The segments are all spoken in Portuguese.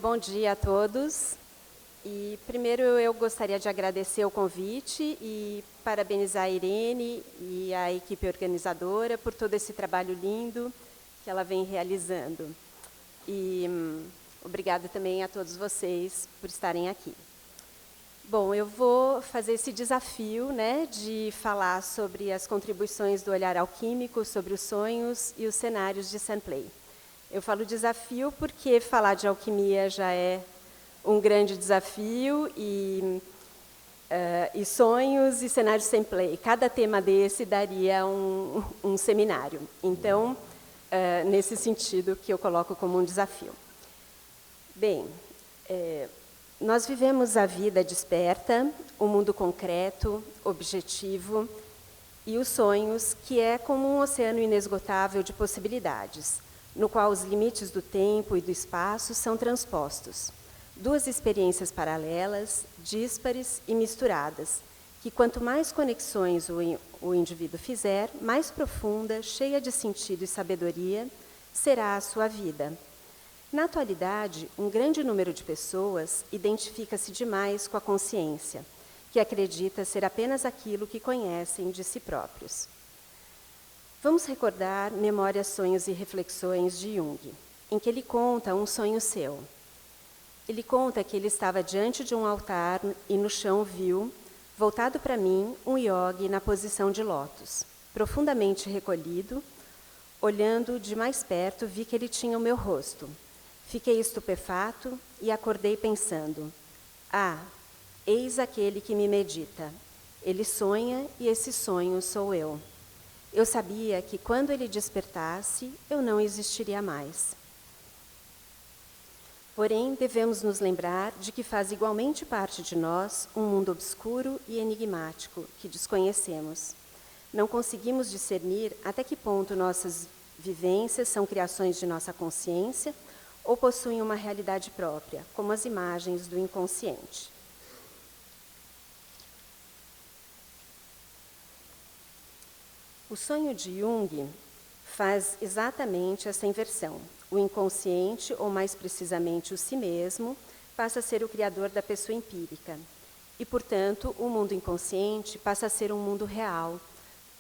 Bom dia a todos. E primeiro eu gostaria de agradecer o convite e parabenizar a Irene e a equipe organizadora por todo esse trabalho lindo que ela vem realizando. E obrigada também a todos vocês por estarem aqui. Bom, eu vou fazer esse desafio, de falar sobre as contribuições do olhar alquímico, sobre os sonhos e os cenários de St. Play. Eu falo desafio porque falar de alquimia já é um grande desafio e sonhos e cenários de St. Play. Cada tema desse daria um seminário. Então, nesse sentido que eu coloco como um desafio. Bem, nós vivemos a vida desperta, o mundo concreto, objetivo, e os sonhos, que é como um oceano inesgotável de possibilidades, no qual os limites do tempo e do espaço são transpostos. Duas experiências paralelas, díspares e misturadas, que quanto mais conexões o indivíduo fizer, mais profunda, cheia de sentido e sabedoria, será a sua vida. Na atualidade, um grande número de pessoas identifica-se demais com a consciência, que acredita ser apenas aquilo que conhecem de si próprios. Vamos recordar Memórias, Sonhos e Reflexões de Jung, em que ele conta um sonho seu. Ele conta que ele estava diante de um altar e no chão viu, voltado para mim, um yogi na posição de lótus, profundamente recolhido. Olhando de mais perto, vi que ele tinha o meu rosto. Fiquei estupefato e acordei pensando: ah, eis aquele que me medita. Ele sonha e esse sonho sou eu. Eu sabia que quando ele despertasse, eu não existiria mais. Porém, devemos nos lembrar de que faz igualmente parte de nós um mundo obscuro e enigmático que desconhecemos. Não conseguimos discernir até que ponto nossas vivências são criações de nossa consciência ou possuem uma realidade própria, como as imagens do inconsciente. O sonho de Jung faz exatamente essa inversão. O inconsciente, ou mais precisamente o si mesmo, passa a ser o criador da pessoa empírica. E, portanto, o mundo inconsciente passa a ser um mundo real,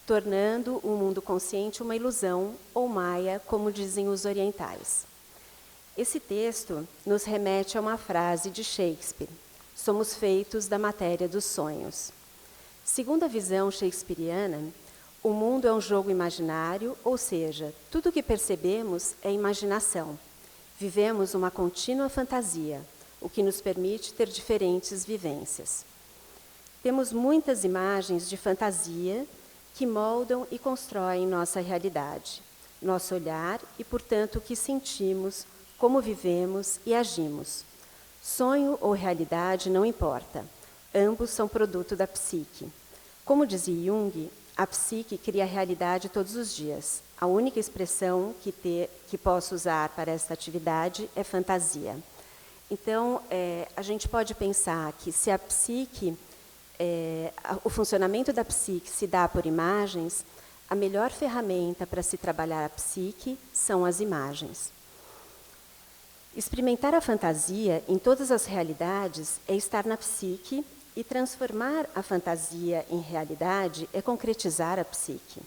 tornando o mundo consciente uma ilusão, ou maia, como dizem os orientais. Esse texto nos remete a uma frase de Shakespeare: somos feitos da matéria dos sonhos. Segundo a visão shakespeariana, o mundo é um jogo imaginário, ou seja, tudo o que percebemos é imaginação. Vivemos uma contínua fantasia, o que nos permite ter diferentes vivências. Temos muitas imagens de fantasia que moldam e constroem nossa realidade, nosso olhar e, portanto, o que sentimos, como vivemos e agimos. Sonho ou realidade não importa, ambos são produto da psique. Como dizia Jung, a psique cria a realidade todos os dias. A única expressão que posso usar para esta atividade é fantasia. Então, a gente pode pensar que se a psique, o funcionamento da psique se dá por imagens, a melhor ferramenta para se trabalhar a psique são as imagens. Experimentar a fantasia em todas as realidades é estar na psique, e transformar a fantasia em realidade é concretizar a psique.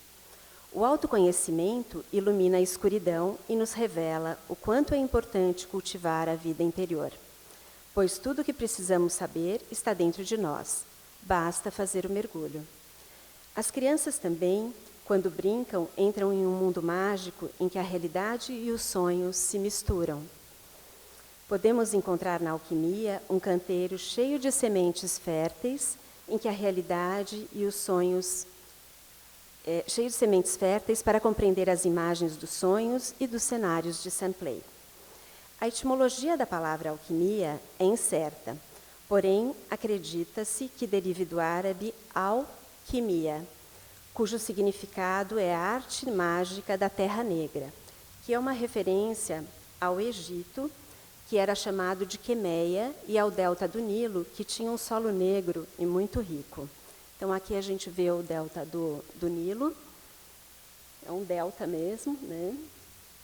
O autoconhecimento ilumina a escuridão e nos revela o quanto é importante cultivar a vida interior, pois tudo o que precisamos saber está dentro de nós, basta fazer o mergulho. As crianças também, quando brincam, entram em um mundo mágico em que a realidade e os sonhos se misturam. Podemos encontrar na alquimia um canteiro cheio de sementes férteis, em que a realidade e os sonhos... cheio de sementes férteis para compreender as imagens dos sonhos e dos cenários de St. Play. A etimologia da palavra alquimia é incerta, porém, acredita-se que derive do árabe alquimia, cujo significado é a arte mágica da Terra Negra, que é uma referência ao Egito, que era chamado de Quemeia, e ao delta do Nilo, que tinha um solo negro e muito rico. Então, aqui a gente vê o delta do Nilo, é um delta mesmo,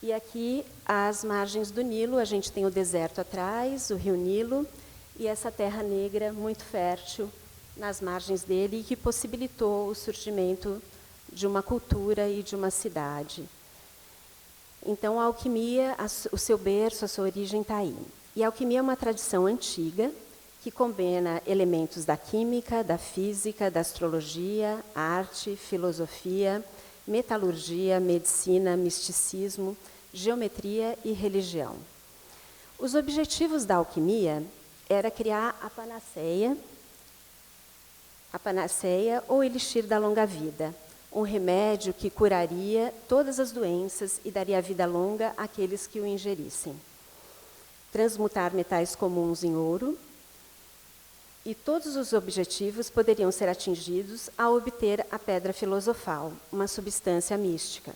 E aqui, às margens do Nilo, a gente tem o deserto atrás, o rio Nilo, e essa terra negra muito fértil nas margens dele, e que possibilitou o surgimento de uma cultura e de uma cidade. Então, a alquimia, o seu berço, a sua origem está aí. E a alquimia é uma tradição antiga, que combina elementos da química, da física, da astrologia, arte, filosofia, metalurgia, medicina, misticismo, geometria e religião. Os objetivos da alquimia era criar a panaceia ou elixir da longa vida, um remédio que curaria todas as doenças e daria vida longa àqueles que o ingerissem. Transmutar metais comuns em ouro, e todos os objetivos poderiam ser atingidos ao obter a pedra filosofal, uma substância mística.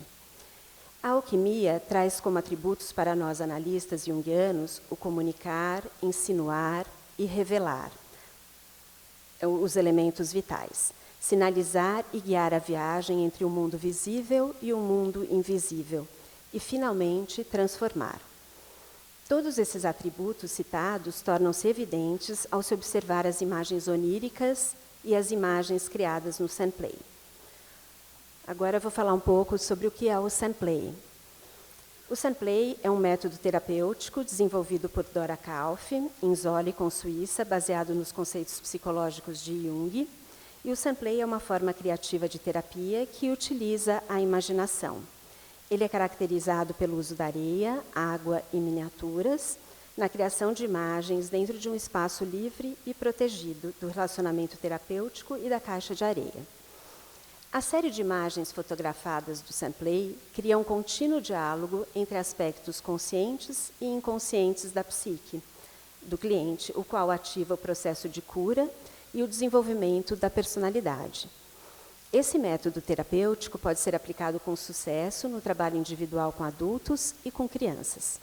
A alquimia traz como atributos para nós analistas junguianos o comunicar, insinuar e revelar os elementos vitais, sinalizar e guiar a viagem entre o mundo visível e o mundo invisível, e, finalmente, transformar. Todos esses atributos citados tornam-se evidentes ao se observar as imagens oníricas e as imagens criadas no Sampley. Agora eu vou falar um pouco sobre o que é o Sampley. O Sampley é um método terapêutico desenvolvido por Dora Kauf, em Zollikon, Suíça, baseado nos conceitos psicológicos de Jung. E o Sampley é uma forma criativa de terapia que utiliza a imaginação. Ele é caracterizado pelo uso da areia, água e miniaturas, na criação de imagens dentro de um espaço livre e protegido do relacionamento terapêutico e da caixa de areia. A série de imagens fotografadas do Sampley cria um contínuo diálogo entre aspectos conscientes e inconscientes da psique do cliente, o qual ativa o processo de cura e o desenvolvimento da personalidade. Esse método terapêutico pode ser aplicado com sucesso no trabalho individual com adultos e com crianças.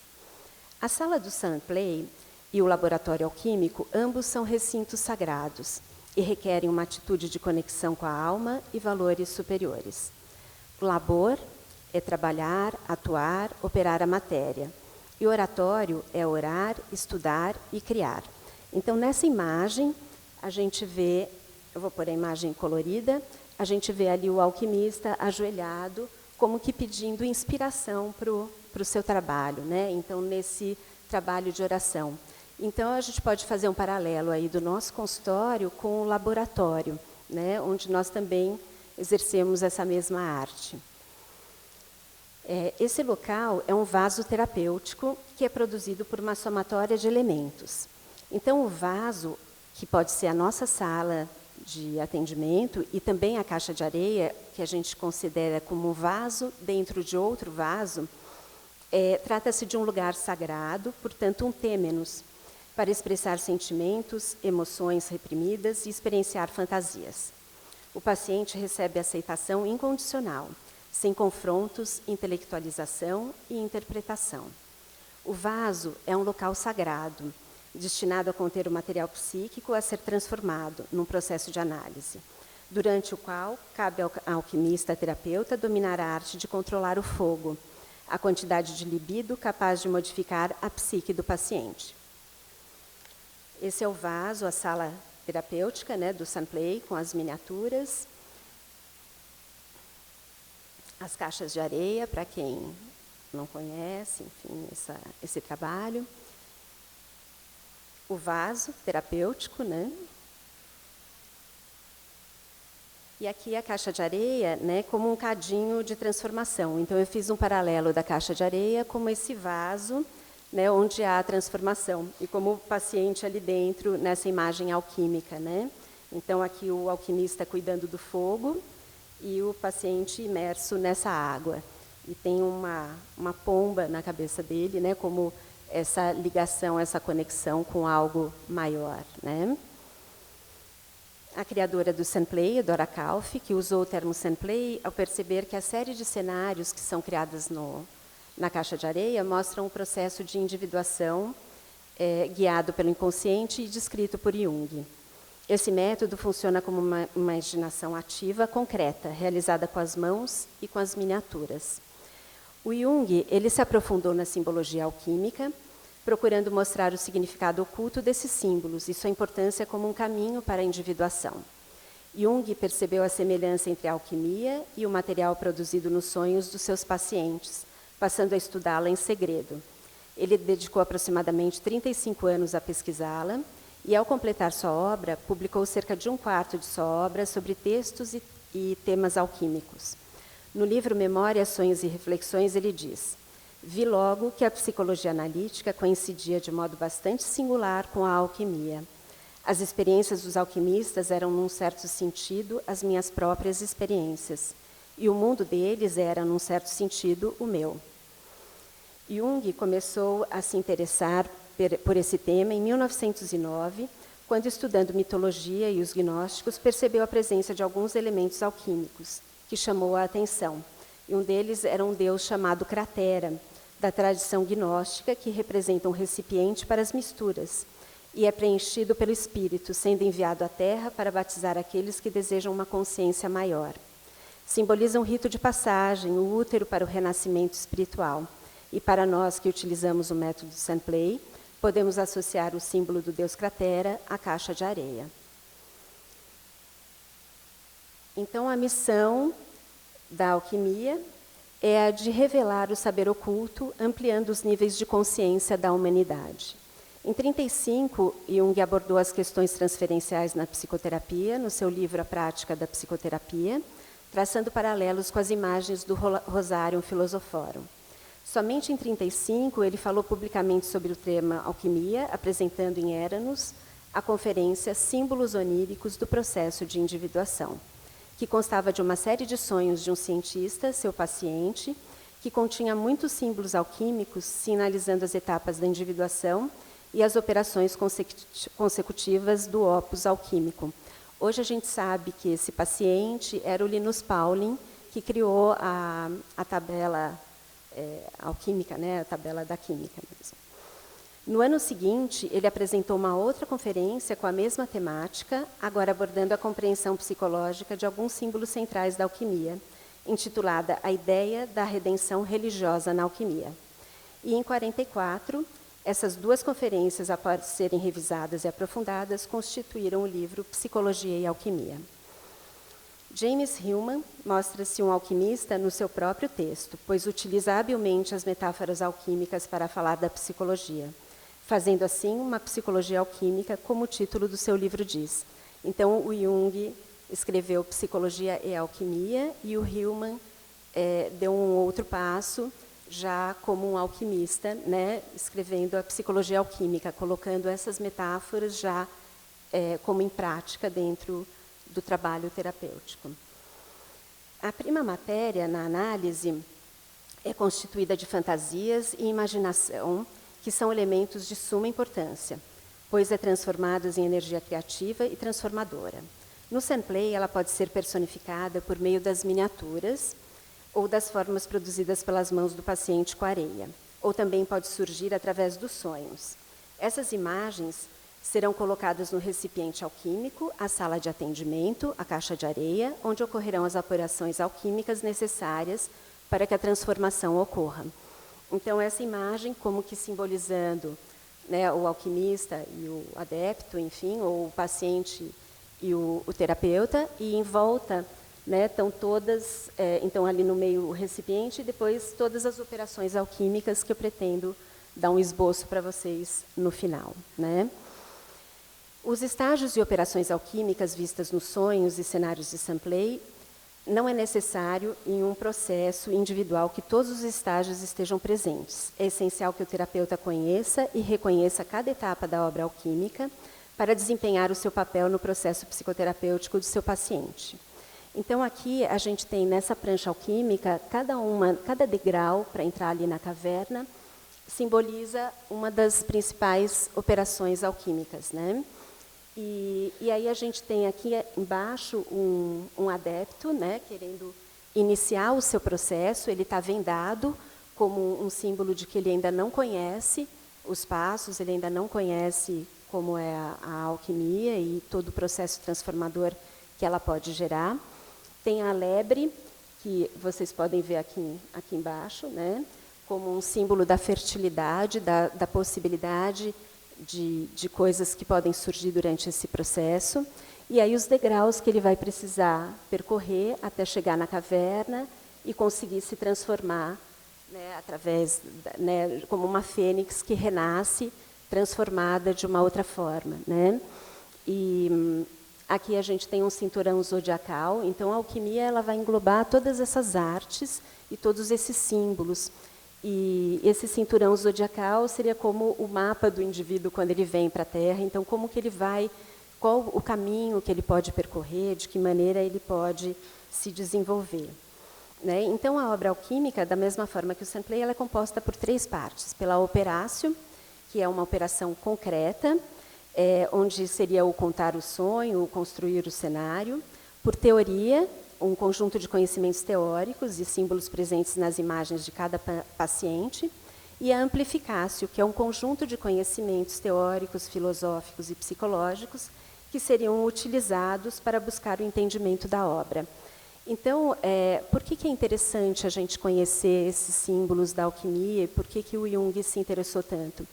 A sala do Sampley e o laboratório alquímico, ambos são recintos sagrados e requerem uma atitude de conexão com a alma e valores superiores. O labor é trabalhar, atuar, operar a matéria. E o oratório é orar, estudar e criar. Então, nessa imagem, a gente vê, eu vou pôr a imagem colorida, a gente vê ali o alquimista ajoelhado, como que pedindo inspiração para o seu trabalho, né? Então, nesse trabalho de oração. Então, a gente pode fazer um paralelo aí do nosso consultório com o laboratório, né? Onde nós também exercemos essa mesma arte. Esse local é um vaso terapêutico que é produzido por uma somatória de elementos. Então, o vaso, que pode ser a nossa sala de atendimento, e também a caixa de areia, que a gente considera como um vaso dentro de outro vaso, trata-se de um lugar sagrado, portanto, um têmenos, para expressar sentimentos, emoções reprimidas e experienciar fantasias. O paciente recebe aceitação incondicional, sem confrontos, intelectualização e interpretação. O vaso é um local sagrado, destinado a conter o material psíquico a ser transformado num processo de análise, durante o qual cabe ao alquimista terapeuta dominar a arte de controlar o fogo, a quantidade de libido capaz de modificar a psique do paciente. Esse é o vaso, a sala terapêutica, né, do Sampley, com as miniaturas, as caixas de areia, para quem não conhece, enfim, esse trabalho. O vaso terapêutico, né? E aqui a caixa de areia, né, como um cadinho de transformação. Então, eu fiz um paralelo da caixa de areia como esse vaso, né, onde há a transformação, e como o paciente ali dentro, nessa imagem alquímica, né? Então, aqui o alquimista cuidando do fogo e o paciente imerso nessa água. E tem uma pomba na cabeça dele, né, como essa ligação, essa conexão com algo maior, né? A criadora do Sampley, Dora Kauf, que usou o termo Sampley ao perceber que a série de cenários que são criadas na caixa de areia mostram um processo de individuação guiado pelo inconsciente e descrito por Jung. Esse método funciona como uma imaginação ativa concreta, realizada com as mãos e com as miniaturas. O Jung, ele se aprofundou na simbologia alquímica, procurando mostrar o significado oculto desses símbolos e sua importância como um caminho para a individuação. Jung percebeu a semelhança entre a alquimia e o material produzido nos sonhos dos seus pacientes, passando a estudá-la em segredo. Ele dedicou aproximadamente 35 anos a pesquisá-la e, ao completar sua obra, publicou cerca de um quarto de sua obra sobre textos e temas alquímicos. No livro Memórias, Sonhos e Reflexões, ele diz: vi logo que a psicologia analítica coincidia de modo bastante singular com a alquimia. As experiências dos alquimistas eram, num certo sentido, as minhas próprias experiências, e o mundo deles era, num certo sentido, o meu. Jung começou a se interessar por esse tema em 1909, quando, estudando mitologia e os gnósticos, percebeu a presença de alguns elementos alquímicos, que chamou a atenção. E um deles era um deus chamado Cratera, da tradição gnóstica, que representa um recipiente para as misturas, e é preenchido pelo Espírito, sendo enviado à Terra para batizar aqueles que desejam uma consciência maior. Simboliza um rito de passagem, o útero para o renascimento espiritual. E para nós que utilizamos o método Saint-Play, podemos associar o símbolo do Deus Cratera à caixa de areia. Então, a missão da alquimia é a de revelar o saber oculto, ampliando os níveis de consciência da humanidade. Em 1935, Jung abordou as questões transferenciais na psicoterapia, no seu livro A Prática da Psicoterapia, traçando paralelos com as imagens do Rosarium Philosophorum. Somente em 1935, ele falou publicamente sobre o tema alquimia, apresentando em Eranos a conferência Símbolos Oníricos do Processo de Individuação, que constava de uma série de sonhos de um cientista, seu paciente, que continha muitos símbolos alquímicos, sinalizando as etapas da individuação e as operações consecutivas do opus alquímico. Hoje a gente sabe que esse paciente era o Linus Pauling, que criou a tabela alquímica, né, a tabela da química mesmo. No ano seguinte, ele apresentou uma outra conferência com a mesma temática, agora abordando a compreensão psicológica de alguns símbolos centrais da alquimia, intitulada A Ideia da Redenção Religiosa na Alquimia. E em 1944, essas duas conferências, após serem revisadas e aprofundadas, constituíram o livro Psicologia e Alquimia. James Hillman mostra-se um alquimista no seu próprio texto, pois utiliza habilmente as metáforas alquímicas para falar da psicologia, fazendo assim uma psicologia alquímica, como o título do seu livro diz. Então, o Jung escreveu Psicologia e Alquimia, e o Hillman deu um outro passo, já como um alquimista, né, escrevendo a psicologia alquímica, colocando essas metáforas já como em prática dentro do trabalho terapêutico. A prima matéria, na análise, é constituída de fantasias e imaginação, que são elementos de suma importância, pois é transformada em energia criativa e transformadora. No Saint-Play, ela pode ser personificada por meio das miniaturas ou das formas produzidas pelas mãos do paciente com areia, ou também pode surgir através dos sonhos. Essas imagens serão colocadas no recipiente alquímico, a sala de atendimento, a caixa de areia, onde ocorrerão as operações alquímicas necessárias para que a transformação ocorra. Então, essa imagem, como que simbolizando, né, o alquimista e o adepto, enfim, ou o paciente e o terapeuta, e em volta, né, estão todas, então ali no meio o recipiente, e depois todas as operações alquímicas que eu pretendo dar um esboço para vocês no final, né? Os estágios e operações alquímicas vistas nos sonhos e cenários de Saint-Play não é necessário em um processo individual que todos os estágios estejam presentes. É essencial que o terapeuta conheça e reconheça cada etapa da obra alquímica para desempenhar o seu papel no processo psicoterapêutico do seu paciente. Então, aqui a gente tem nessa prancha alquímica, cada degrau para entrar ali na caverna simboliza uma das principais operações alquímicas, né? E aí a gente tem aqui embaixo um adepto, né, querendo iniciar o seu processo. Ele está vendado como um símbolo de que ele ainda não conhece os passos, ele ainda não conhece como é a alquimia e todo o processo transformador que ela pode gerar. Tem a lebre, que vocês podem ver aqui embaixo, né? Como um símbolo da fertilidade, da possibilidade de coisas que podem surgir durante esse processo. E aí os degraus que ele vai precisar percorrer até chegar na caverna e conseguir se transformar, né, através, né, como uma fênix que renasce, transformada de uma outra forma, né? E aqui a gente tem um cinturão zodiacal, então a alquimia ela vai englobar todas essas artes e todos esses símbolos. E esse cinturão zodiacal seria como o mapa do indivíduo quando ele vem para a Terra, então como que ele vai, qual o caminho que ele pode percorrer, de que maneira ele pode se desenvolver. Né? Então, a obra alquímica, da mesma forma que o Saint-Plair, ela é composta por 3 partes. Pela operácio, que é uma operação concreta, onde seria o contar o sonho, o construir o cenário. Por teoria, um conjunto de conhecimentos teóricos e símbolos presentes nas imagens de cada paciente. E a amplificácio, que é um conjunto de conhecimentos teóricos, filosóficos e psicológicos que seriam utilizados para buscar o entendimento da obra. Então, por que é interessante a gente conhecer esses símbolos da alquimia e por que o Jung se interessou tanto?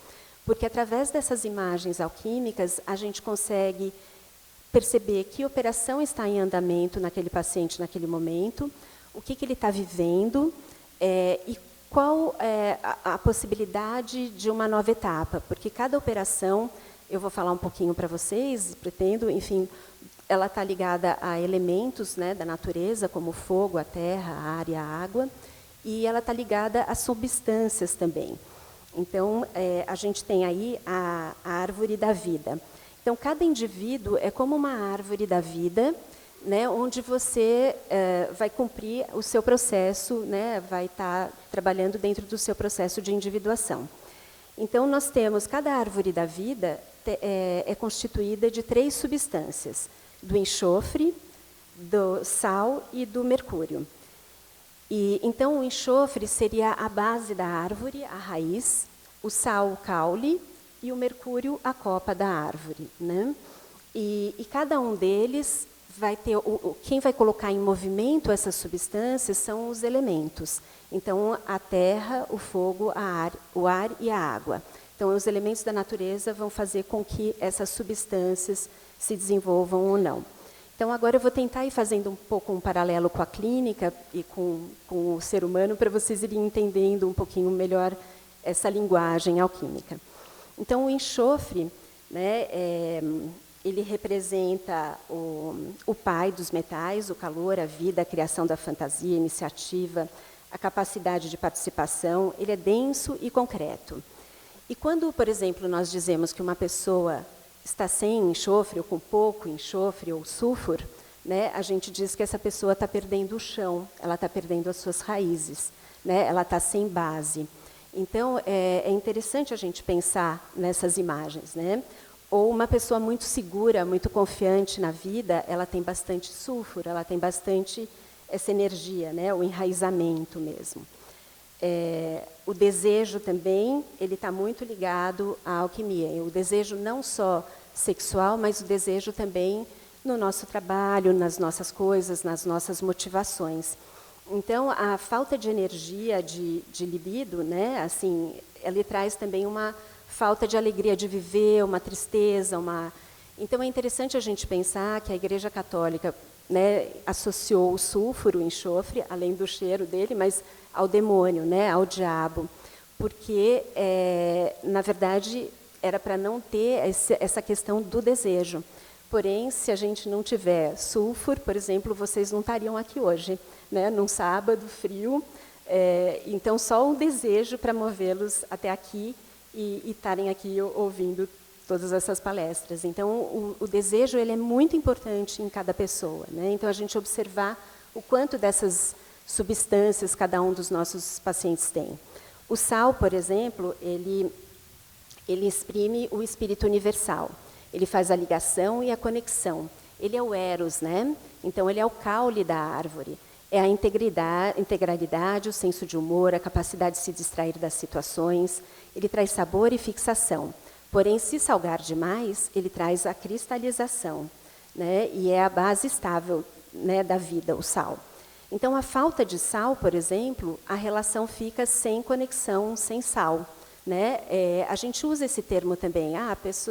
Porque, através dessas imagens alquímicas, a gente consegue perceber que operação está em andamento naquele paciente naquele momento, o que ele está vivendo e qual é a possibilidade de uma nova etapa. Porque cada operação, eu vou falar um pouquinho para vocês, pretendo, enfim, ela está ligada a elementos, né, da natureza, como o fogo, a terra, a ar e a água, e ela está ligada a substâncias também. Então, a gente tem aí a árvore da vida. Então, cada indivíduo é como uma árvore da vida, né, onde você vai cumprir o seu processo, né, vai estar trabalhando dentro do seu processo de individuação. Então, nós temos, cada árvore da vida é constituída de 3 substâncias, do enxofre, do sal e do mercúrio. E, então, o enxofre seria a base da árvore, a raiz, o sal, o caule, e o mercúrio, a copa da árvore. Né? E cada um deles vai ter... quem vai colocar em movimento essas substâncias são os elementos. Então, a terra, o fogo, o ar e a água. Então, os elementos da natureza vão fazer com que essas substâncias se desenvolvam ou não. Então, agora eu vou tentar ir fazendo um pouco um paralelo com a clínica e com o ser humano, para vocês irem entendendo um pouquinho melhor essa linguagem alquímica. Então, o enxofre, né, ele representa o pai dos metais, o calor, a vida, a criação da fantasia, a iniciativa, a capacidade de participação. Ele é denso e concreto. E quando, por exemplo, nós dizemos que uma pessoa está sem enxofre, ou com pouco enxofre, ou sulfur, né, a gente diz que essa pessoa está perdendo o chão, ela está perdendo as suas raízes, né, ela está sem base. Então, é interessante a gente pensar nessas imagens. Né? Ou uma pessoa muito segura, muito confiante na vida, ela tem bastante sulfur, ela tem bastante essa energia, né, o enraizamento mesmo. O desejo também, ele está muito ligado à alquimia. O desejo não só sexual, mas o desejo também no nosso trabalho, nas nossas coisas, nas nossas motivações. Então, a falta de energia, de libido, né, assim, ele traz também uma falta de alegria de viver, uma tristeza, Então, é interessante a gente pensar que a Igreja Católica, né, associou o sulfuro, o enxofre, além do cheiro dele, mas ao demônio, né, ao diabo, porque, na verdade, era para não ter essa questão do desejo. Porém, se a gente não tiver sulfur, por exemplo, vocês não estariam aqui hoje, né, num sábado frio. Então, só um desejo para movê-los até aqui e estarem aqui ouvindo todas essas palestras. Então, o desejo ele é muito importante em cada pessoa. Né? Então, a gente observar o quanto dessas substâncias cada um dos nossos pacientes tem. O sal, por exemplo, ele exprime o espírito universal. Ele faz a ligação e a conexão. Ele é o eros, né? Então, ele é o caule da árvore. É a integralidade, o senso de humor, a capacidade de se distrair das situações. Ele traz sabor e fixação. Porém, se salgar demais, ele traz a cristalização. Né? E é a base estável, né, da vida, o sal. Então, a falta de sal, por exemplo, a relação fica sem conexão, sem sal. Né? A gente usa esse termo também,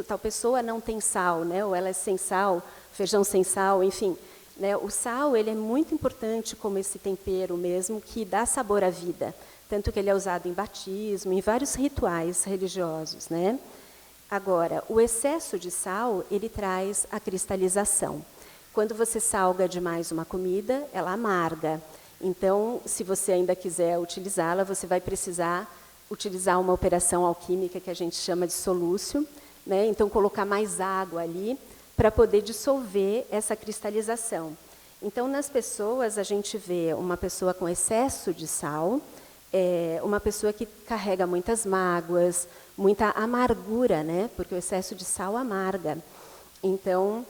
tal pessoa não tem sal, né? Ou ela é sem sal, feijão sem sal, enfim. Né? O sal ele é muito importante como esse tempero mesmo, que dá sabor à vida. Tanto que ele é usado em batismo, em vários rituais religiosos. Né? Agora, o excesso de sal, ele traz a cristalização. Quando você salga demais uma comida, ela amarga. Então, se você ainda quiser utilizá-la, você vai precisar utilizar uma operação alquímica que a gente chama de solúcio, né? Então, colocar mais água ali para poder dissolver essa cristalização. Então, nas pessoas, a gente vê uma pessoa com excesso de sal, uma pessoa que carrega muitas mágoas, muita amargura, né? Porque o excesso de sal amarga. Então,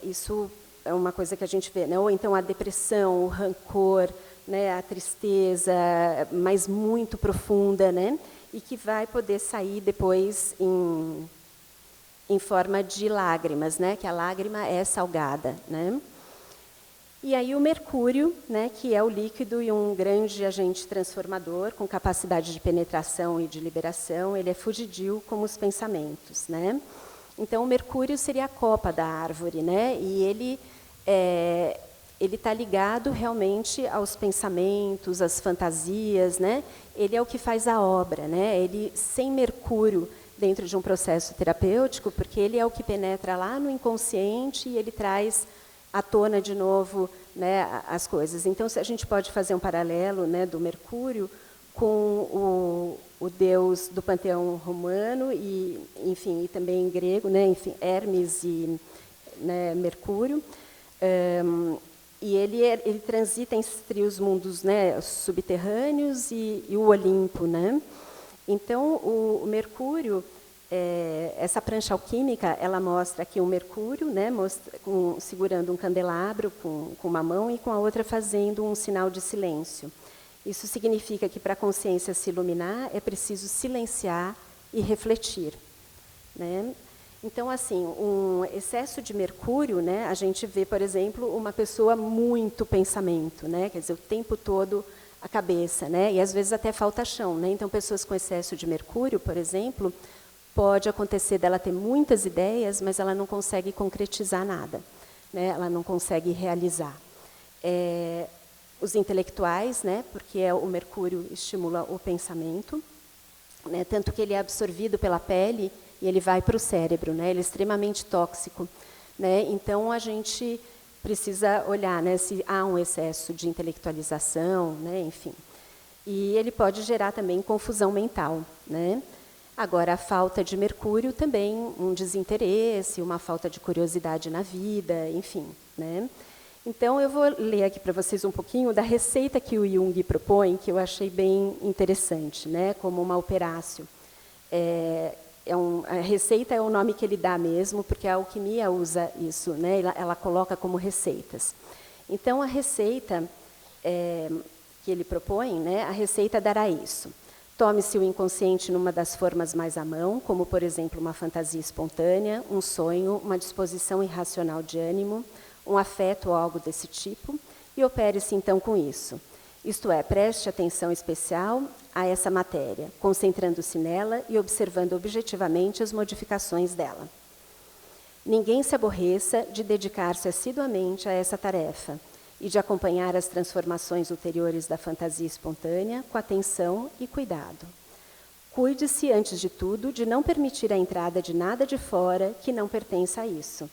isso é uma coisa que a gente vê, né? Ou então a depressão, o rancor, né? A tristeza, mas muito profunda, né? E que vai poder sair depois em forma de lágrimas, né? Que a lágrima é salgada, né? E aí o mercúrio, né? Que é o líquido e um grande agente transformador com capacidade de penetração e de liberação, ele é fugidio como os pensamentos, né? Então, o mercúrio seria a copa da árvore, né? E ele está ligado realmente aos pensamentos, às fantasias, né? Ele é o que faz a obra, né? Ele, sem mercúrio dentro de um processo terapêutico, porque ele é o que penetra lá no inconsciente e ele traz à tona de novo, né, as coisas. Então, se a gente pode fazer um paralelo, né, do mercúrio com o deus do panteão romano e, enfim, e também grego, né, enfim, Hermes e, né, Mercúrio, e ele transita entre os mundos, né, subterrâneos e o Olimpo, né? Então o Mercúrio, essa prancha alquímica, ela mostra aqui o Mercúrio, né, segurando um candelabro com uma mão e com a outra fazendo um sinal de silêncio. Isso significa que, para a consciência se iluminar, é preciso silenciar e refletir. Né? Então, assim, um excesso de mercúrio, né, a gente vê, por exemplo, uma pessoa muito pensamento, né, quer dizer, o tempo todo a cabeça, né, e às vezes até falta chão. Né? Então, pessoas com excesso de mercúrio, por exemplo, pode acontecer dela ter muitas ideias, mas ela não consegue concretizar nada, né? Ela não consegue realizar. Os intelectuais, né, porque o mercúrio estimula o pensamento, né, tanto que ele é absorvido pela pele e ele vai para o cérebro, né, ele é extremamente tóxico. Né, então, a gente precisa olhar, né, se há um excesso de intelectualização, né, enfim. E ele pode gerar também confusão mental. Né. Agora, a falta de mercúrio também, um desinteresse, uma falta de curiosidade na vida, enfim. Né. Então, eu vou ler aqui para vocês um pouquinho da receita que o Jung propõe, que eu achei bem interessante, né, como uma operácio. A receita é o nome que ele dá mesmo, porque a alquimia usa isso, né, ela coloca como receitas. Então, a receita que ele propõe, né, a receita dará isso. Tome-se o inconsciente numa das formas mais à mão, como, por exemplo, uma fantasia espontânea, um sonho, uma disposição irracional de ânimo, um afeto ou algo desse tipo, e opere-se então com isso. Isto é, preste atenção especial a essa matéria, concentrando-se nela e observando objetivamente as modificações dela. Ninguém se aborreça de dedicar-se assiduamente a essa tarefa e de acompanhar as transformações ulteriores da fantasia espontânea com atenção e cuidado. Cuide-se, antes de tudo, de não permitir a entrada de nada de fora que não pertença a isso,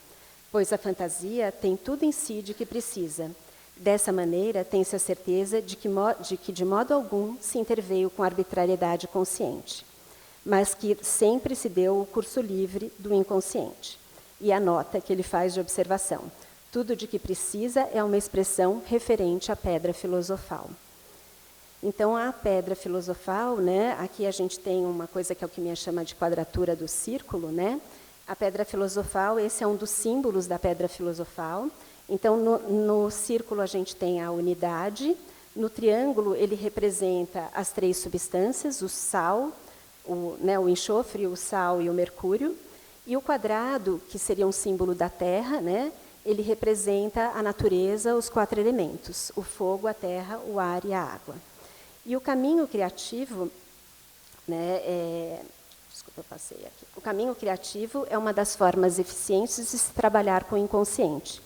pois a fantasia tem tudo em si de que precisa. Dessa maneira, tem-se a certeza de que de modo algum se interveio com arbitrariedade consciente, mas que sempre se deu o curso livre do inconsciente. E a nota que ele faz de observação. Tudo de que precisa é uma expressão referente à pedra filosofal. Então, a pedra filosofal, né, aqui a gente tem uma coisa que a alquimia chama de quadratura do círculo, né? A pedra filosofal, esse é um dos símbolos da pedra filosofal. Então, no círculo a gente tem a unidade, no triângulo ele representa as 3 substâncias, o sal, o enxofre, o sal e o mercúrio, e o quadrado, que seria um símbolo da terra, né, ele representa a natureza, os 4 elementos, o fogo, a terra, o ar e a água. E o caminho criativo, né, desculpa, eu passei aqui. O caminho criativo é uma das formas eficientes de se trabalhar com o inconsciente.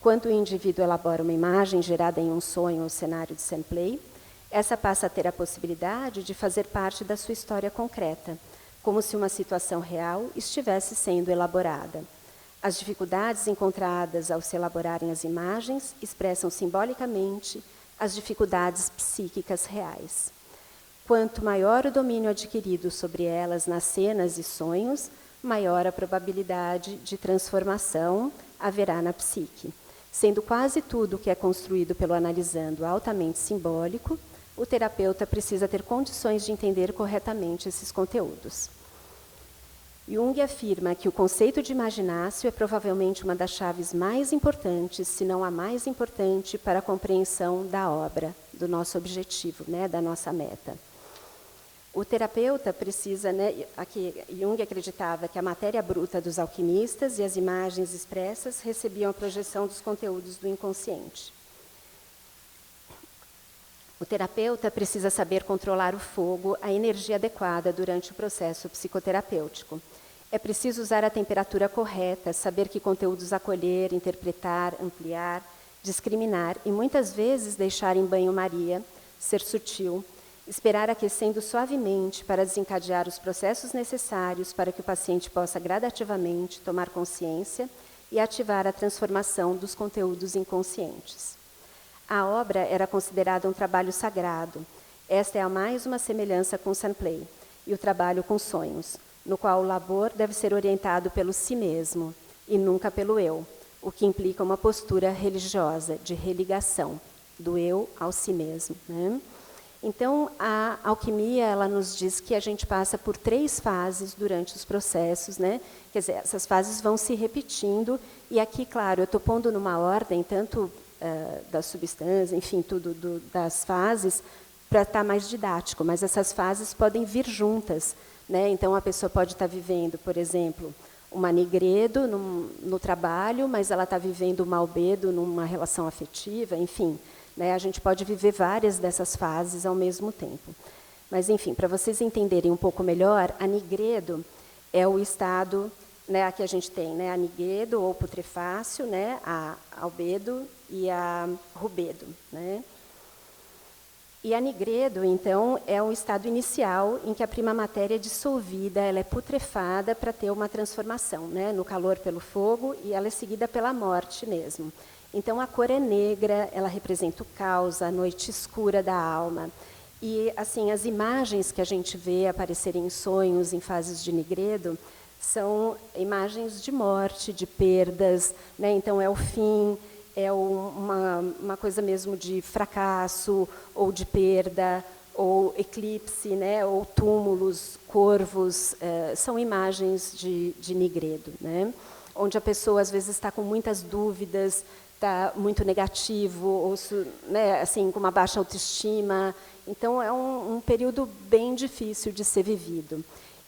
Quando o indivíduo elabora uma imagem gerada em um sonho ou cenário de Sampley, essa passa a ter a possibilidade de fazer parte da sua história concreta, como se uma situação real estivesse sendo elaborada. As dificuldades encontradas ao se elaborarem as imagens expressam simbolicamente as dificuldades psíquicas reais. Quanto maior o domínio adquirido sobre elas nas cenas e sonhos, maior a probabilidade de transformação haverá na psique. Sendo quase tudo o que é construído pelo analisando altamente simbólico, o terapeuta precisa ter condições de entender corretamente esses conteúdos. Jung afirma que o conceito de imaginácio é provavelmente uma das chaves mais importantes, se não a mais importante, para a compreensão da obra, do nosso objetivo, né, da nossa meta. O terapeuta precisa, né, aqui Jung acreditava que a matéria bruta dos alquimistas e as imagens expressas recebiam a projeção dos conteúdos do inconsciente. O terapeuta precisa saber controlar o fogo, a energia adequada durante o processo psicoterapêutico. É preciso usar a temperatura correta, saber que conteúdos acolher, interpretar, ampliar, discriminar e muitas vezes deixar em banho-maria, ser sutil, esperar aquecendo suavemente para desencadear os processos necessários para que o paciente possa gradativamente tomar consciência e ativar a transformação dos conteúdos inconscientes. A obra era considerada um trabalho sagrado. Esta é a mais uma semelhança com Sampley e o trabalho com sonhos, no qual o labor deve ser orientado pelo si mesmo e nunca pelo eu, o que implica uma postura religiosa de religação do eu ao si mesmo, né? Então, a alquimia ela nos diz que a gente passa por 3 fases durante os processos, né? Quer dizer, essas fases vão se repetindo e aqui, claro, eu estou pondo numa ordem tanto da substância, enfim, tudo das fases, para estar mais didático, mas essas fases podem vir juntas, né? Então, a pessoa pode estar vivendo, por exemplo, uma nigredo no trabalho, mas ela está vivendo uma albedo numa relação afetiva, enfim, né? A gente pode viver várias dessas fases ao mesmo tempo. Mas, enfim, para vocês entenderem um pouco melhor, a nigredo é o estado, né, aqui a gente tem, né, a nigredo ou putrefácio, né, a albedo e a rubedo, né? E a nigredo, então, é um estado inicial em que a prima matéria é dissolvida, ela é putrefada para ter uma transformação, né, no calor pelo fogo, e ela é seguida pela morte mesmo. Então, a cor é negra, ela representa o caos, a noite escura da alma. E, assim, as imagens que a gente vê aparecerem em sonhos, em fases de nigredo, são imagens de morte, de perdas, né? Então, é o fim, é uma coisa mesmo de fracasso, ou de perda, ou eclipse, né? Ou túmulos, corvos, são imagens de nigredo, né? Onde a pessoa, às vezes, está com muitas dúvidas, está muito negativo, ou né, assim, com uma baixa autoestima. Então, é um período bem difícil de ser vivido.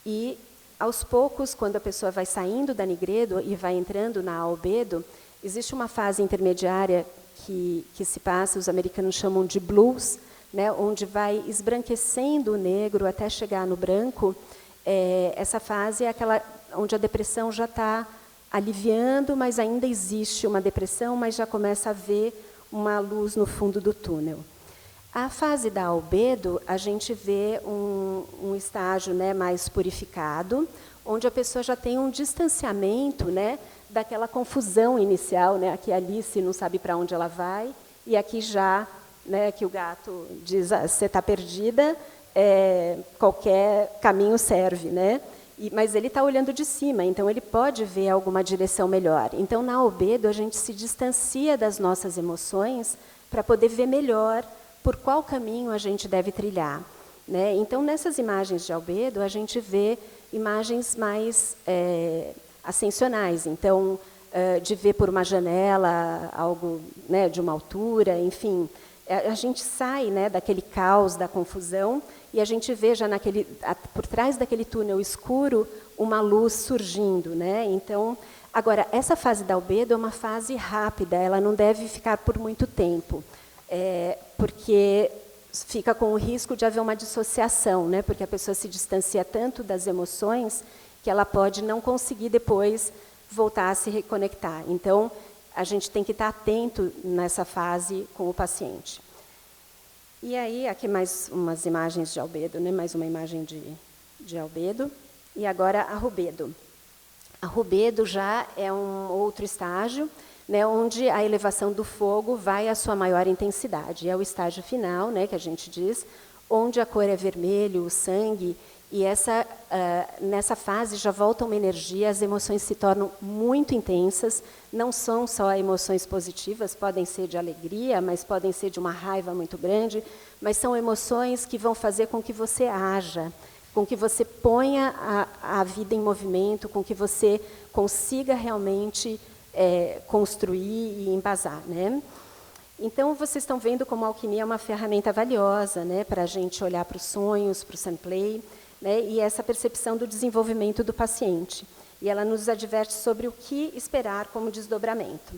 E, aos poucos, quando a pessoa vai saindo da nigredo e vai entrando na albedo, existe uma fase intermediária que se passa, os americanos chamam de blues, né, onde vai esbranquecendo o negro até chegar no branco. Essa fase é aquela onde a depressão já está aliviando, mas ainda existe uma depressão, mas já começa a ver uma luz no fundo do túnel. A fase da albedo, a gente vê um estágio, né, mais purificado, onde a pessoa já tem um distanciamento, né, daquela confusão inicial, né? Aqui a Alice não sabe para onde ela vai, e aqui já, né, que o gato diz, você está perdida, qualquer caminho serve, né? Mas ele está olhando de cima, então ele pode ver alguma direção melhor. Então, na albedo, a gente se distancia das nossas emoções para poder ver melhor por qual caminho a gente deve trilhar, né? Então, nessas imagens de albedo, a gente vê imagens mais ascensionais. Então, de ver por uma janela algo, né, de uma altura, enfim. A gente sai, né, daquele caos, da confusão, e a gente vê já por trás daquele túnel escuro uma luz surgindo, né? Então, Agora, essa fase da albedo é uma fase rápida, ela não deve ficar por muito tempo, porque fica com o risco de haver uma dissociação, né? Porque a pessoa se distancia tanto das emoções que ela pode não conseguir depois voltar a se reconectar. Então, a gente tem que estar atento nessa fase com o paciente. E aí, aqui mais umas imagens de albedo, né? Mais uma imagem de albedo. E agora a rubedo. A rubedo já é um outro estágio, né, onde a elevação do fogo vai à sua maior intensidade. É o estágio final, né, que a gente diz, onde a cor é vermelho, o sangue, e nessa fase já volta uma energia, as emoções se tornam muito intensas, não são só emoções positivas, podem ser de alegria, mas podem ser de uma raiva muito grande, mas são emoções que vão fazer com que você haja, com que você ponha a vida em movimento, com que você consiga realmente construir e embasar, né? Então, vocês estão vendo como a alquimia é uma ferramenta valiosa, né, para a gente olhar para os sonhos, para o Sunplay, né, e essa percepção do desenvolvimento do paciente. E ela nos adverte sobre o que esperar como desdobramento.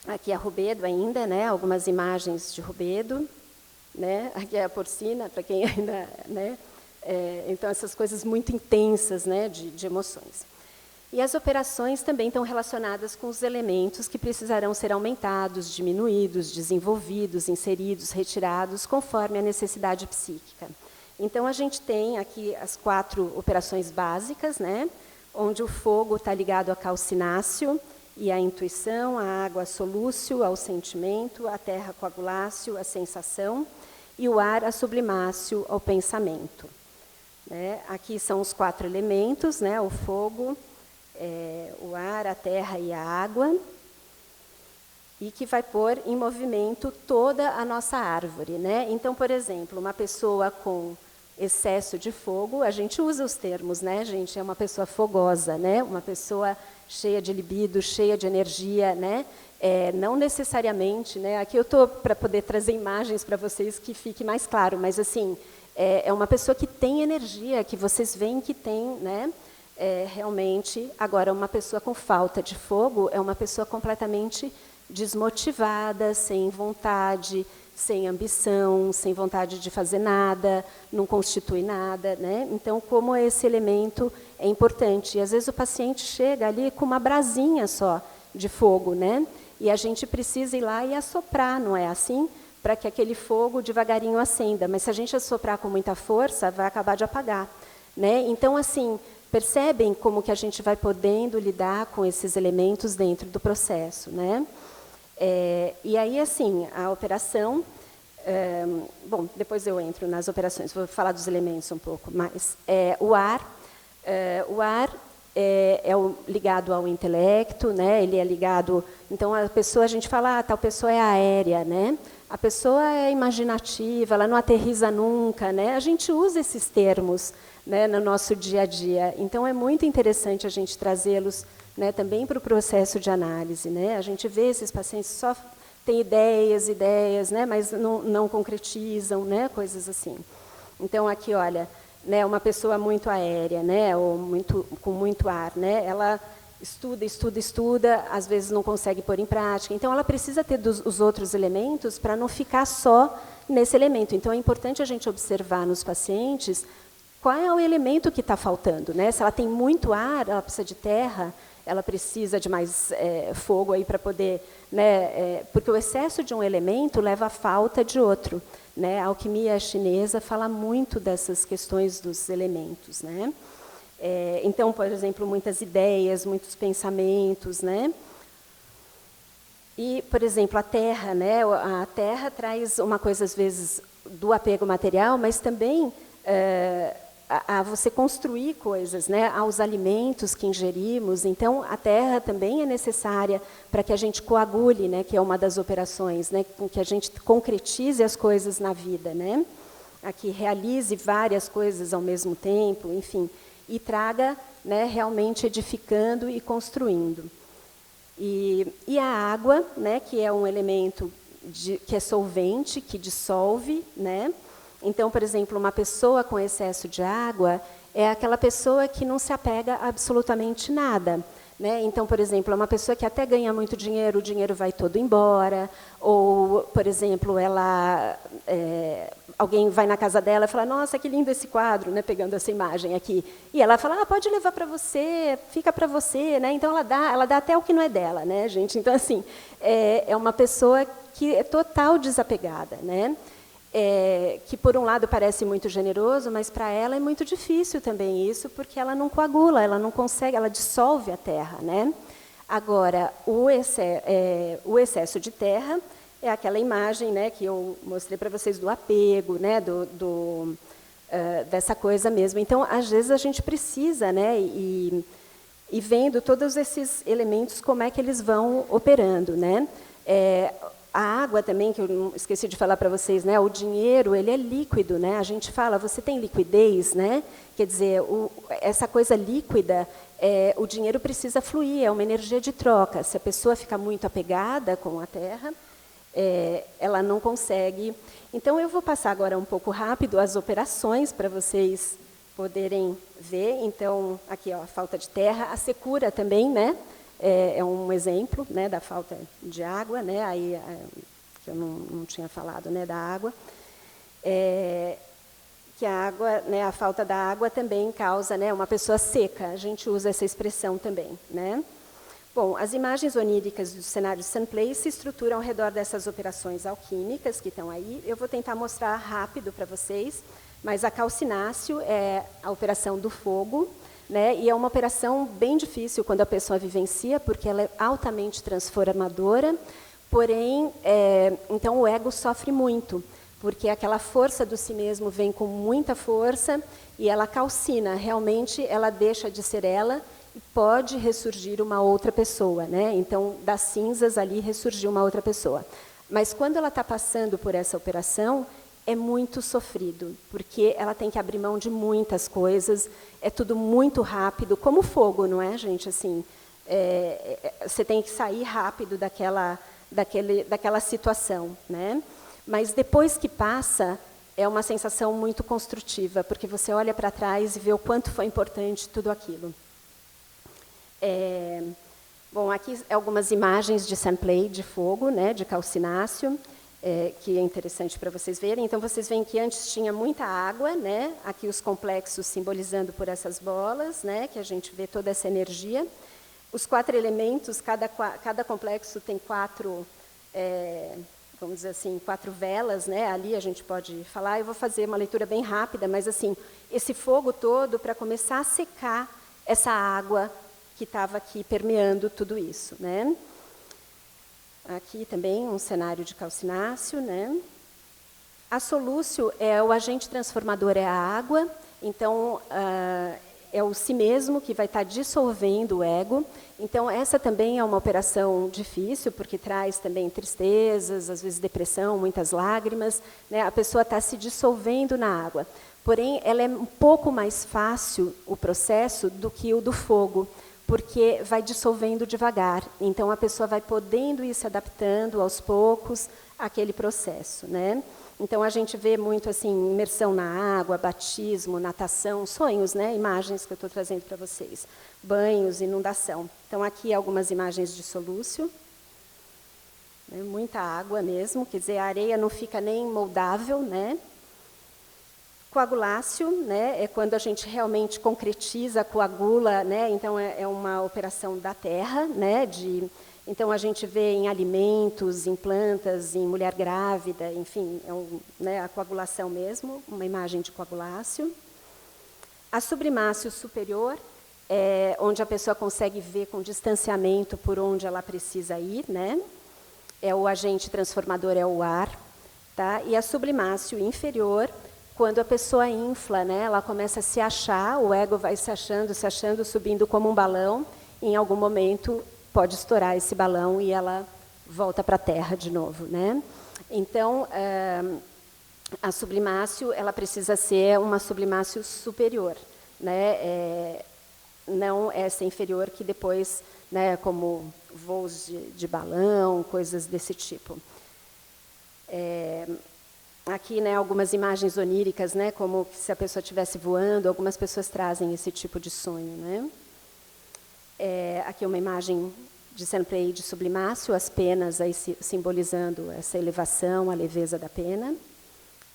Aqui a rubedo ainda, né, algumas imagens de rubedo, né, aqui é a porcina, para quem ainda, né, então essas coisas muito intensas, né, de emoções. E as operações também estão relacionadas com os elementos que precisarão ser aumentados, diminuídos, desenvolvidos, inseridos, retirados, conforme a necessidade psíquica. Então, a gente tem aqui as 4 operações básicas, né, onde o fogo está ligado a calcináceo e a intuição, a água a solúcio, ao sentimento, a terra coaguláceo, a sensação, e o ar a sublimáceo, ao pensamento. Né? Aqui são os 4 elementos, né, o fogo, o ar, a terra e a água, e que vai pôr em movimento toda a nossa árvore, né? Então, por exemplo, uma pessoa com excesso de fogo, a gente usa os termos, né, gente? É uma pessoa fogosa, né? Uma pessoa cheia de libido, cheia de energia, né? Não necessariamente, né? Aqui eu estou para poder trazer imagens para vocês que fique mais claro, mas assim é uma pessoa que tem energia, que vocês veem que tem, né? Realmente, agora, uma pessoa com falta de fogo é uma pessoa completamente desmotivada, sem vontade, sem ambição, sem vontade de fazer nada, não constitui nada, né? Então, como esse elemento é importante. E, às vezes, o paciente chega ali com uma brasinha só de fogo, né? E a gente precisa ir lá e assoprar, não é assim? Para que aquele fogo devagarinho acenda. Mas, se a gente assoprar com muita força, vai acabar de apagar, né? Então, assim, percebem como que a gente vai podendo lidar com esses elementos dentro do processo, né? E aí, assim, a operação... bom, depois eu entro nas operações, vou falar dos elementos um pouco, mas o ar ligado ao intelecto, né? Ele é ligado... Então, a pessoa, a gente fala, tal pessoa é aérea, né? A pessoa é imaginativa, ela não aterriza nunca, né? A gente usa esses termos, né, no nosso dia a dia. Então, é muito interessante a gente trazê-los, né, também para o processo de análise, né? A gente vê esses pacientes só têm ideias, né, mas não concretizam, né, coisas assim. Então, aqui, olha, né, uma pessoa muito aérea, né, ou com muito ar, né, ela estuda, às vezes não consegue pôr em prática. Então, ela precisa ter os outros elementos para não ficar só nesse elemento. Então, é importante a gente observar nos pacientes qual é o elemento que está faltando, né? Se ela tem muito ar, ela precisa de terra, ela precisa de mais fogo aí para poder, né? Porque o excesso de um elemento leva à falta de outro, né? A alquimia chinesa fala muito dessas questões dos elementos, né? Então, por exemplo, muitas ideias, muitos pensamentos, né? E, por exemplo, a terra, né? A terra traz uma coisa às vezes do apego material, mas também a você construir coisas, né, aos alimentos que ingerimos. Então, a terra também é necessária para que a gente coagule, né, que é uma das operações, né, que a gente concretize as coisas na vida, né, aqui realize várias coisas ao mesmo tempo, enfim, e traga, né, realmente edificando e construindo. E a água, né, que é um elemento que é solvente, que dissolve, né. Então, por exemplo, uma pessoa com excesso de água, é aquela pessoa que não se apega a absolutamente nada. Né? Então, por exemplo, é uma pessoa que até ganha muito dinheiro, o dinheiro vai todo embora, ou, por exemplo, alguém vai na casa dela e fala, nossa, que lindo esse quadro, né? Pegando essa imagem aqui. E ela fala, pode levar para você, fica para você. Né? Então, ela dá até o que não é dela, né, gente? Então, assim, é uma pessoa que é total desapegada, né? Que, por um lado, parece muito generoso, mas, para ela, é muito difícil também isso, porque ela não coagula, ela não consegue, ela dissolve a terra. Né? Agora, o excesso de terra é aquela imagem, né, que eu mostrei para vocês do apego, né, dessa coisa mesmo. Então, às vezes, a gente precisa, né, e vendo todos esses elementos, como é que eles vão operando. Né? A água também, que eu não esqueci de falar para vocês, né? O dinheiro, ele é líquido, né? A gente fala, você tem liquidez, né? Quer dizer, essa coisa líquida, o dinheiro precisa fluir, é uma energia de troca. Se a pessoa fica muito apegada com a terra, ela não consegue. Então, eu vou passar agora um pouco rápido as operações para vocês poderem ver. Então, aqui, ó, a falta de terra, a secura também, né? É um exemplo, né, da falta de água, né, aí, que eu não tinha falado, né, da água. Que a água, né, a falta da água também causa, né, uma pessoa seca. A gente usa essa expressão também. Né? Bom, as imagens oníricas do cenário Sunplace se estruturam ao redor dessas operações alquímicas que estão aí. Eu vou tentar mostrar rápido para vocês, mas a calcináceo é a operação do fogo, né? E é uma operação bem difícil quando a pessoa vivencia, porque ela é altamente transformadora, porém, então o ego sofre muito, porque aquela força do si mesmo vem com muita força e ela calcina, realmente ela deixa de ser ela e pode ressurgir uma outra pessoa. Né? Então, das cinzas ali ressurgiu uma outra pessoa. Mas quando ela está passando por essa operação, é muito sofrido, porque ela tem que abrir mão de muitas coisas, é tudo muito rápido, como fogo, não é, gente? Assim, você tem que sair rápido daquela situação. Né? Mas depois que passa, é uma sensação muito construtiva, porque você olha para trás e vê o quanto foi importante tudo aquilo. Bom, aqui algumas imagens de Sunplay de fogo, né, de calcináceo, que é interessante para vocês verem. Então, vocês veem que antes tinha muita água, né? Aqui os complexos simbolizando por essas bolas, né? Que a gente vê toda essa energia. Os 4 elementos, cada complexo tem 4, vamos dizer assim, 4 velas, né? Ali a gente pode falar. Eu vou fazer uma leitura bem rápida, mas assim, esse fogo todo para começar a secar essa água que estava aqui permeando tudo isso, né? Aqui também um cenário de calcináceo. Né? A solúcio é o agente transformador, é a água, então é o si mesmo que vai estar dissolvendo o ego. Então, essa também é uma operação difícil, porque traz também tristezas, às vezes depressão, muitas lágrimas. Né? A pessoa está se dissolvendo na água. Porém, ela é um pouco mais fácil, o processo, do que o do fogo, porque vai dissolvendo devagar. Então, a pessoa vai podendo ir se adaptando aos poucos àquele processo. Né? Então, a gente vê muito assim, imersão na água, batismo, natação, sonhos, né? Imagens que eu estou trazendo para vocês. Banhos, inundação. Então, aqui algumas imagens de solúcio. Né? Muita água mesmo, quer dizer, a areia não fica nem moldável. Né? Coaguláceo, né, é quando a gente realmente concretiza, coagula, né, então é uma operação da terra, né, então a gente vê em alimentos, em plantas, em mulher grávida, enfim, né, a coagulação mesmo, uma imagem de coaguláceo. A sublimáceo superior é onde a pessoa consegue ver com distanciamento por onde ela precisa ir, né, é o agente transformador, é o ar, tá? E a sublimáceo inferior, quando a pessoa infla, né, ela começa a se achar, o ego vai se achando, subindo como um balão, e em algum momento pode estourar esse balão e ela volta para a Terra de novo. Né? Então, a sublimáceo, ela precisa ser uma sublimáceo superior, né? Não essa inferior que depois, né, como voos de balão, coisas desse tipo. aqui, né, algumas imagens oníricas, né, como se a pessoa estivesse voando. Algumas pessoas trazem esse tipo de sonho, né? Aqui uma imagem de Saint Preux de Sublimácio, as penas aí simbolizando essa elevação, a leveza da pena.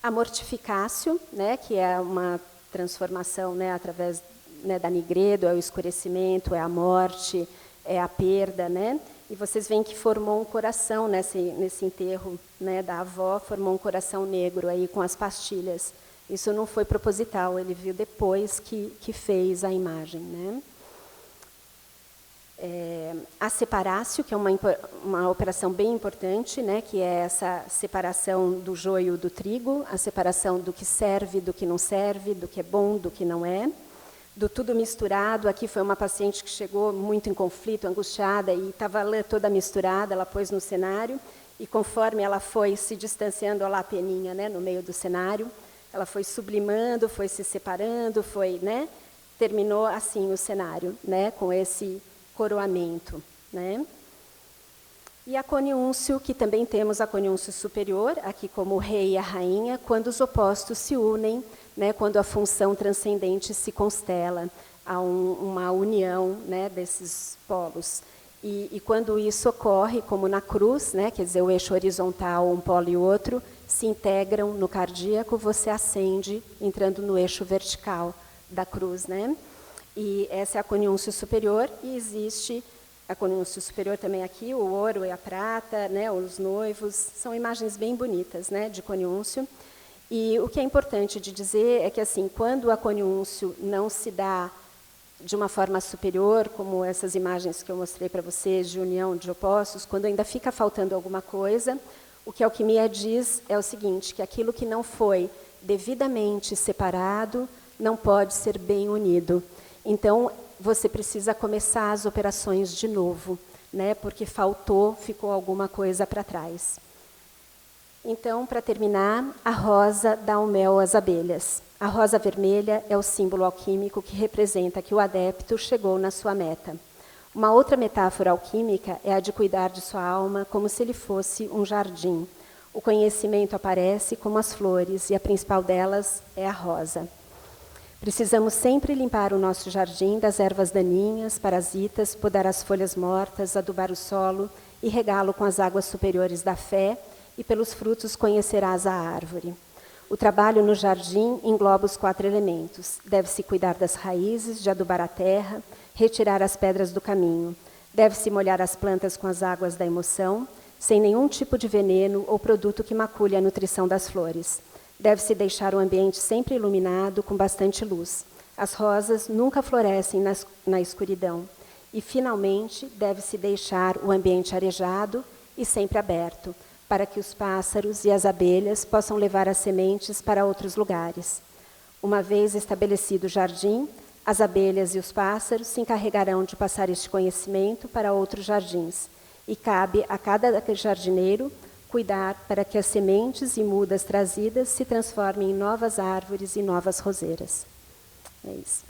A Mortificatio, né, que é uma transformação, né, através, né, da nigredo, é o escurecimento, é a morte, é a perda, né? E vocês veem que formou um coração nesse enterro, né, da avó, formou um coração negro aí com as pastilhas. Isso não foi proposital, ele viu depois que fez a imagem, né? A separatio, que é uma operação bem importante, né, que é essa separação do joio do trigo, a separação do que serve, do que não serve, do que é bom, do que não é, do tudo misturado. Aqui foi uma paciente que chegou muito em conflito, angustiada, e estava a lã toda misturada, ela pôs no cenário, e conforme ela foi se distanciando, olha lá a peninha, né, no meio do cenário, ela foi sublimando, foi se separando, foi, né, terminou assim o cenário, né, com esse coroamento, né? E a coniúncio, que também temos a coniúncio superior, aqui como o rei e a rainha, quando os opostos se unem, né, quando a função transcendente se constela, há uma união, né, desses polos. E quando isso ocorre, como na cruz, né, quer dizer, o eixo horizontal, um polo e outro, se integram no cardíaco, você ascende, entrando no eixo vertical da cruz, né? E essa é a coniúncio superior, e existe a coniúncio superior também aqui, o ouro e a prata, né, os noivos, são imagens bem bonitas, né, de coniúncio. E o que é importante de dizer é que, assim, quando a coniúncio não se dá de uma forma superior, como essas imagens que eu mostrei para vocês, de união de opostos, quando ainda fica faltando alguma coisa, o que a alquimia diz é o seguinte, que aquilo que não foi devidamente separado não pode ser bem unido. Então, você precisa começar as operações de novo, né, porque ficou alguma coisa para trás. Então, para terminar, a rosa dá o mel às abelhas. A rosa vermelha é o símbolo alquímico que representa que o adepto chegou na sua meta. Uma outra metáfora alquímica é a de cuidar de sua alma como se ele fosse um jardim. O conhecimento aparece como as flores, e a principal delas é a rosa. Precisamos sempre limpar o nosso jardim das ervas daninhas, parasitas, podar as folhas mortas, adubar o solo e regá-lo com as águas superiores da fé, e pelos frutos conhecerás a árvore. O trabalho no jardim engloba os 4 elementos. Deve-se cuidar das raízes, de adubar a terra, retirar as pedras do caminho. Deve-se molhar as plantas com as águas da emoção, sem nenhum tipo de veneno ou produto que macule a nutrição das flores. Deve-se deixar o ambiente sempre iluminado, com bastante luz. As rosas nunca florescem na escuridão. E, finalmente, deve-se deixar o ambiente arejado e sempre aberto, para que os pássaros e as abelhas possam levar as sementes para outros lugares. Uma vez estabelecido o jardim, as abelhas e os pássaros se encarregarão de passar este conhecimento para outros jardins. E cabe a cada jardineiro cuidar para que as sementes e mudas trazidas se transformem em novas árvores e novas roseiras. É isso.